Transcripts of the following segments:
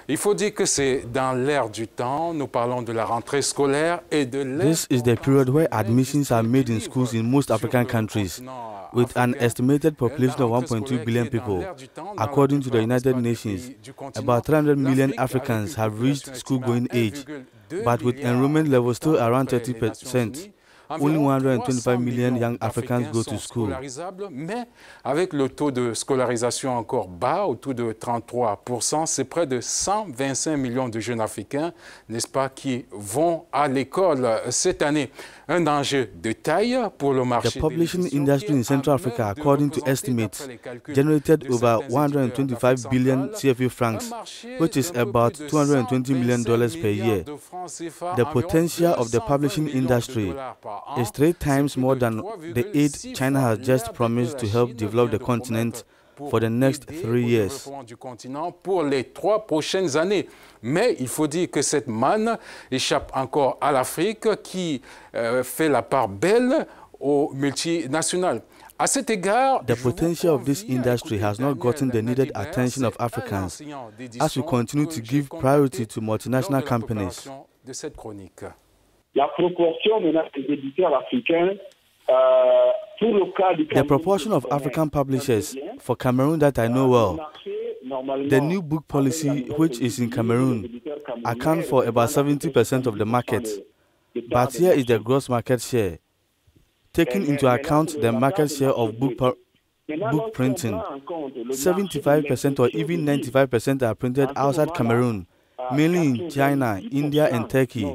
Il faut dire que c'est dans l'ère du temps. Nous parlons de la rentrée scolaire et de This is the period where admissions are made in schools in most African countries, with an estimated population of 1.2 billion people. According to the United Nations, about 300 million Africans have reached school-going age, but with enrollment levels still around 30%. Only 125 million young Africans go to school. Mais avec le taux de scolarisation encore bas, autour de 33%, c'est près de 125 millions de jeunes Africains, n'est-ce pas, qui vont à l'école cette année. Un danger de taille pour le marché. The publishing industry in Central Africa, according to estimates, generated over 125 billion CFA francs, which is about $220 million per year. The potential of the publishing industry is 3 times more than the aid China has just promised to help develop the continent for the next 3 years. Pour les 3 prochaines années. Mais il faut dire que cette manne échappe encore à l'Afrique qui fait la part belle aux multinationales. À cet égard, the potential of this industry has not gotten the needed attention of Africans as we continue to give priority to multinational companies. La proportion maintenant des éditeurs africains pour le cas du The proportion of African publishers for Cameroon that I know well, the new book policy, which is in Cameroon, accounts for about 70% of the market. But here is the gross market share. Taking into account the market share of book printing, 75% or even 95% are printed outside Cameroon, mainly in China, India, and Turkey.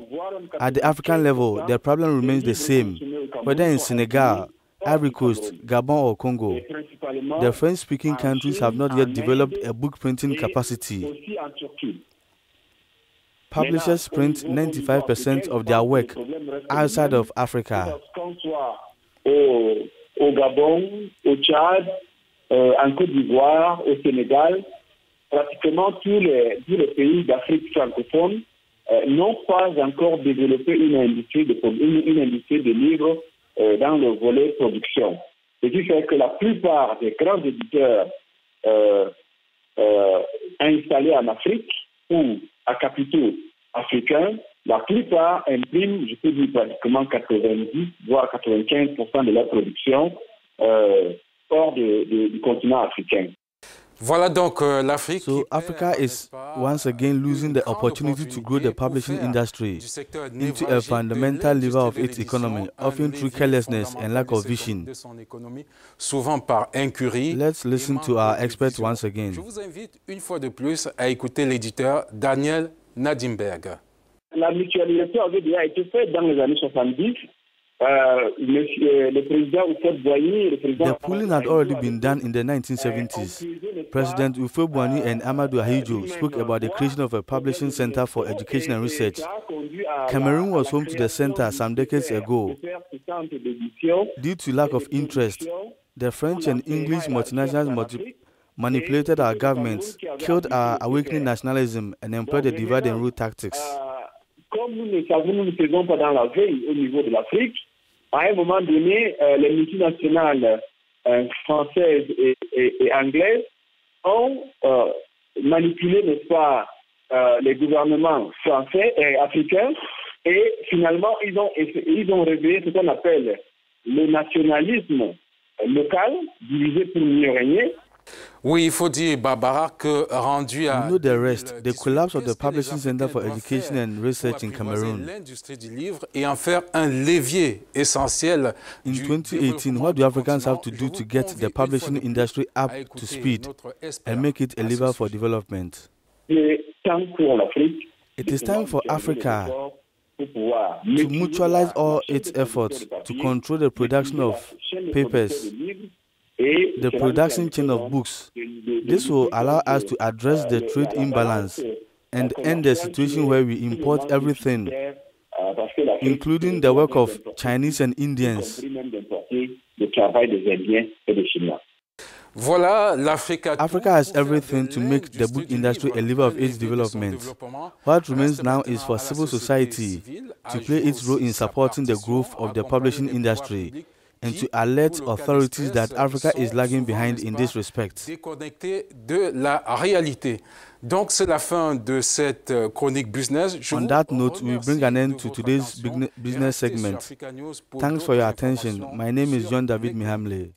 At the African level, the problem remains the same, whether in Senegal, Ivory Coast, Gabon, or Congo. The French-speaking countries have not yet developed a book printing capacity. Publishers print 95% of their work outside of Africa. Au Gabon, au Tchad, en Côte d'Ivoire, au Sénégal, pratiquement tous les pays d'Afrique francophone n'ont pas encore développé une industrie de livres dans le volet production. Ce qui fait que la plupart des grands éditeurs installés en Afrique ou à capitaux africains, la plupart impriment, je peux dire pratiquement 90 voire 95% de leur production hors du continent africain. Voilà donc l'Afrique. So Africa is once again losing the opportunity to grow the publishing industry into a fundamental lever of its economy, often through carelessness and lack of vision. Souvent par incurie. Let's listen to our experts once again. Je vous invite une fois de plus à écouter l'éditeur Daniel Nadimberg. La mutualisation avait déjà été faite dans les années 70. Le président Houphouët-Boigny, the pooling had already been done in the 1970s. President Houphouët-Boigny and Amadou Ahidjo spoke about the creation of a publishing center for education and research. Cameroon was home to the center some decades ago. Due to lack of interest, the French and English multinationals manipulated our governments, killed our awakening nationalism, and employed the divide and rule tactics. Comme nous ne faisons pas dans la veille au niveau de l'Afrique, à un moment donné, les multinationales françaises et anglaises ont manipulé, n'est-ce pas, les gouvernements français et africains, et finalement, ils ont réveillé ce qu'on appelle le nationalisme local, divisé pour mieux régner. Oui, il faut dire, Barbara, que rendu à... You know the rest, the collapse of the Publishing Center for Education and Research in Cameroon. L'industrie du livre et en faire un levier essentiel. In 2018, what do Africans have to do to get the publishing industry up to speed and make it a lever for development? It is time for Africa to mutualize all its efforts to control the production of papers, the production chain of books. This will allow us to address the trade imbalance and end the situation where we import everything, including the work of Chinese and Indians. Africa has everything to make the book industry a lever of its development. What remains now is for civil society to play its role in supporting the growth of the publishing industry, and to alert authorities that Africa is lagging behind in this respect. Déconnecté de la réalité. Donc, c'est la fin de cette chronique business. On that note, we bring an end to today's business segment. Thanks for your attention. My name is John David Mihamle.